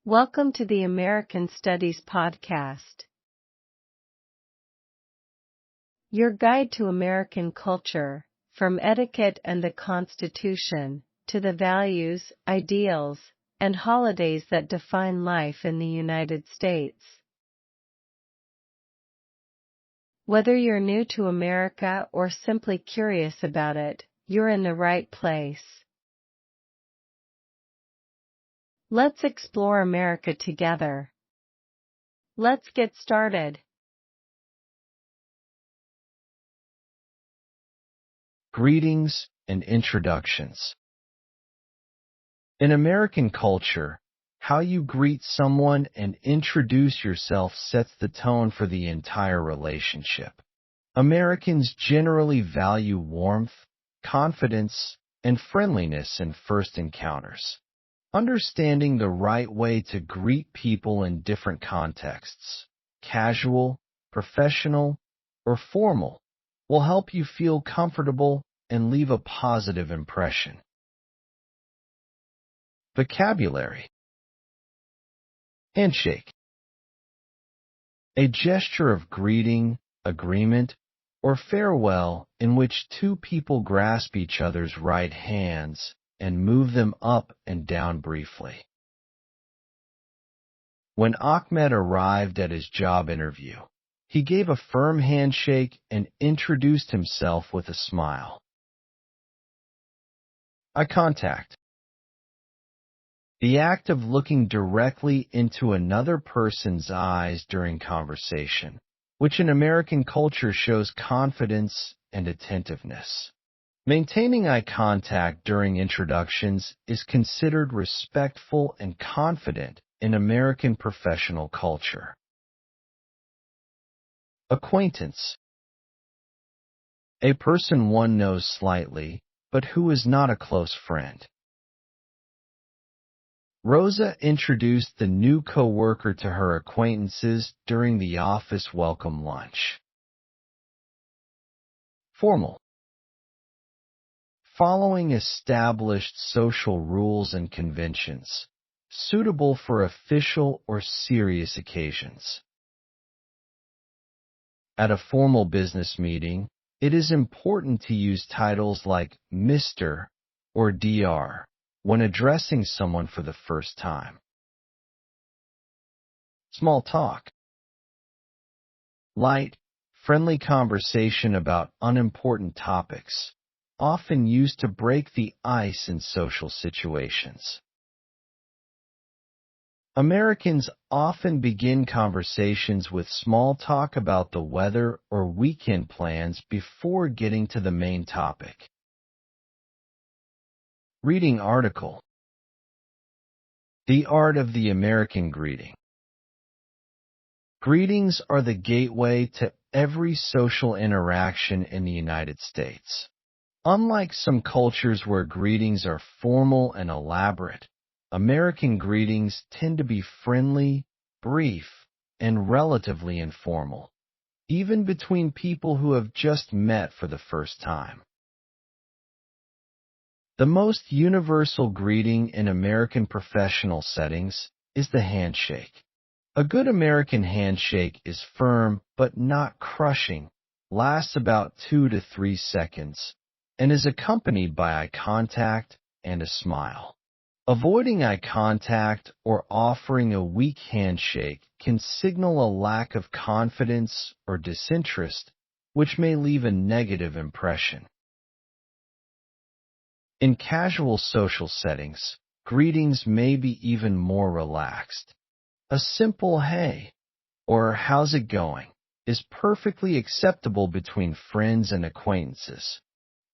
Welcome to the American Studies Podcast, your guide to American culture, from etiquette and the Constitution, to the values, ideals, and holidays that define life in the United States. Whether you're new to America or simply curious about it, you're in the right place. Let's explore America together. Let's get started. Greetings and introductions. In American culture, how you greet someone and introduce yourself sets the tone for the entire relationship. Americans generally value warmth, confidence, and friendliness in first encounters. Understanding the right way to greet people in different contexts, casual, professional, or formal, will help you feel comfortable and leave a positive impression. Vocabulary. Handshake. A gesture of greeting, agreement, or farewell in which two people grasp each other's right hands and move them up and down briefly. When Ahmed arrived at his job interview, he gave a firm handshake and introduced himself with a smile. Eye contact. The act of looking directly into another person's eyes during conversation, which in American culture shows confidence and attentiveness. Maintaining eye contact during introductions is considered respectful and confident in American professional culture. Acquaintance. A person one knows slightly, but who is not a close friend. Rosa introduced the new coworker to her acquaintances during the office welcome lunch. Formal. Following established social rules and conventions, suitable for official or serious occasions. At a formal business meeting, it is important to use titles like Mr. or Dr. when addressing someone for the first time. Small talk. Light, friendly conversation about unimportant topics, often used to break the ice in social situations. Americans often begin conversations with small talk about the weather or weekend plans before getting to the main topic. Reading article. The art of the American greeting. Greetings are the gateway to every social interaction in the United States. Unlike some cultures where greetings are formal and elaborate, American greetings tend to be friendly, brief, and relatively informal, even between people who have just met for the first time. The most universal greeting in American professional settings is the handshake. A good American handshake is firm but not crushing, lasts about 2 to 3 seconds, and is accompanied by eye contact and a smile. Avoiding eye contact or offering a weak handshake can signal a lack of confidence or disinterest, which may leave a negative impression. In casual social settings, greetings may be even more relaxed. A simple "hey" or "how's it going" is perfectly acceptable between friends and acquaintances.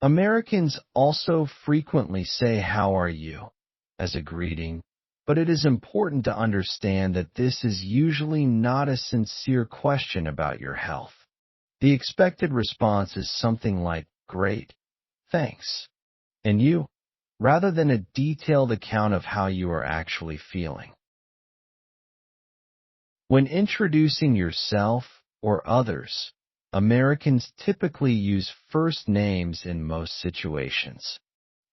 Americans also frequently say "how are you" as a greeting, but it is important to understand that this is usually not a sincere question about your health. The expected response is something like "great, thanks, and you," rather than a detailed account of how you are actually feeling. When introducing yourself or others, Americans typically use first names in most situations.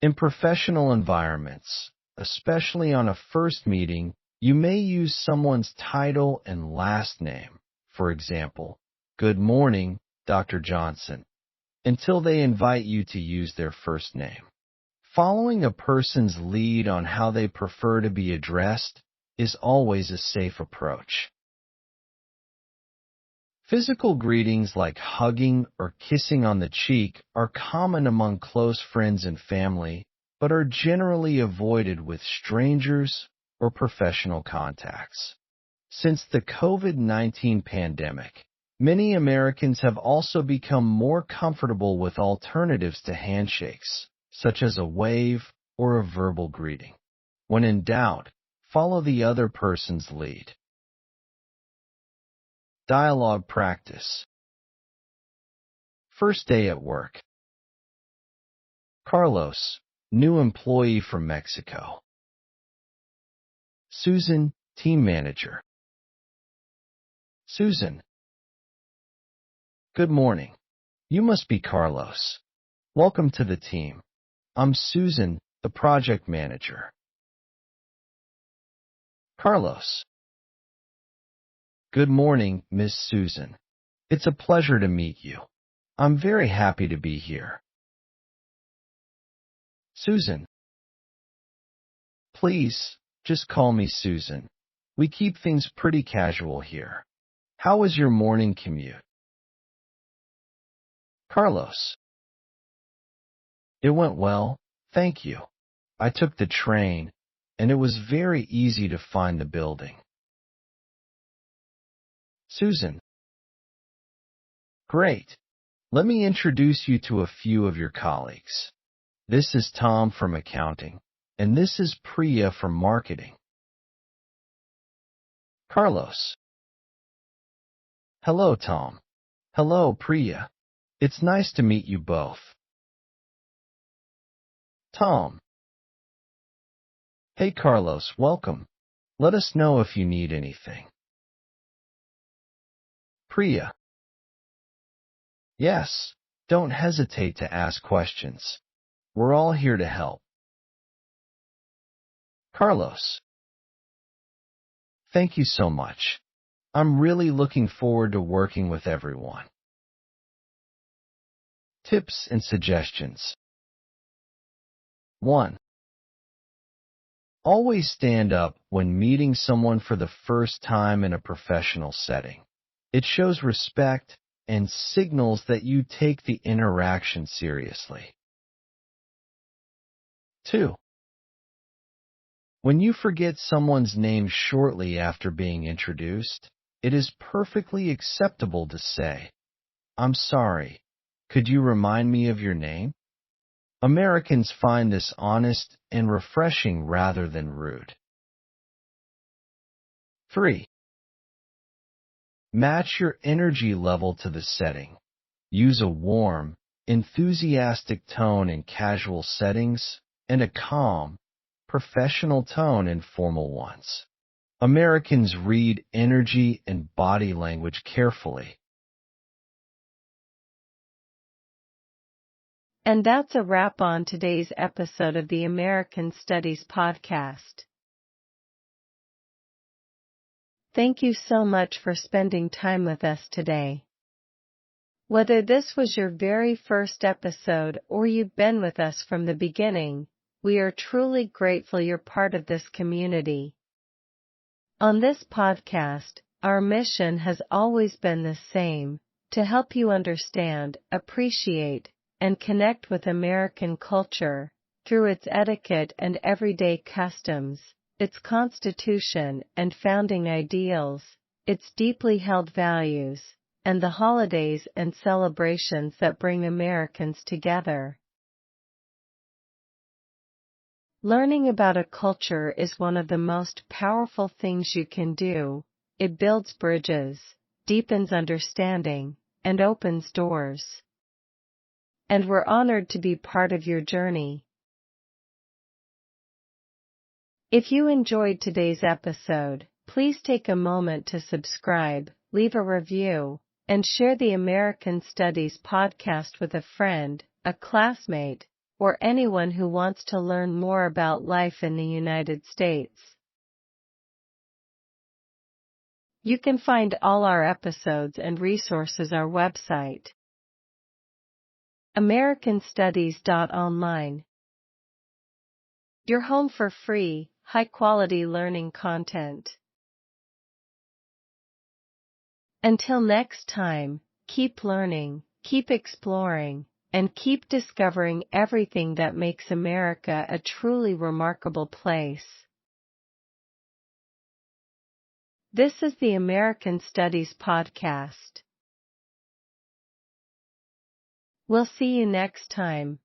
In professional environments, especially on a first meeting, You may use someone's title and last name, for example, "Good morning, Dr. Johnson," until they invite you to use their first name. Following a person's lead on how they prefer to be addressed is always a safe approach. Physical greetings like hugging or kissing on the cheek are common among close friends and family, but are generally avoided with strangers or professional contacts. Since the COVID-19 pandemic, many Americans have also become more comfortable with alternatives to handshakes, such as a wave or a verbal greeting. When in doubt, follow the other person's lead. Dialogue practice. First day at work. Carlos, new employee from Mexico. Susan, team manager. Susan. Good morning. You must be Carlos. Welcome to the team. I'm Susan, the project manager. Carlos. Good morning, Miss Susan. It's a pleasure to meet you. I'm very happy to be here. Susan. Please, just call me Susan. We keep things pretty casual here. How was your morning commute? Carlos. It went well, thank you. I took the train, and it was very easy to find the building. Susan. Great. Let me introduce you to a few of your colleagues. This is Tom from accounting, and this is Priya from marketing. Carlos. Hello, Tom. Hello, Priya. It's nice to meet you both. Tom. Hey, Carlos, welcome. Let us know if you need anything. Priya. Yes, don't hesitate to ask questions. We're all here to help. Carlos. Thank you so much. I'm really looking forward to working with everyone. Tips and suggestions. 1. Always stand up when meeting someone for the first time in a professional setting. It shows respect and signals that you take the interaction seriously. 2. When you forget someone's name shortly after being introduced, it is perfectly acceptable to say, "I'm sorry, could you remind me of your name?" Americans find this honest and refreshing rather than rude. 3. Match your energy level to the setting. Use a warm, enthusiastic tone in casual settings and a calm, professional tone in formal ones. Americans read energy and body language carefully. And that's a wrap on today's episode of the American Studies Podcast. Thank you so much for spending time with us today. Whether this was your very first episode or you've been with us from the beginning, we are truly grateful you're part of this community. On this podcast, our mission has always been the same, to help you understand, appreciate, and connect with American culture, through its etiquette and everyday customs, its constitution and founding ideals, its deeply held values, and the holidays and celebrations that bring Americans together. Learning about a culture is one of the most powerful things you can do. It builds bridges, deepens understanding, and opens doors. And we're honored to be part of your journey. If you enjoyed today's episode, please take a moment to subscribe, leave a review, and share the American Studies podcast with a friend, a classmate, or anyone who wants to learn more about life in the United States. You can find all our episodes and resources our website, americanstudies.online. Your home for free, high-quality learning content. Until next time, keep learning, keep exploring, and keep discovering everything that makes America a truly remarkable place. This is the American Studies Podcast. We'll see you next time.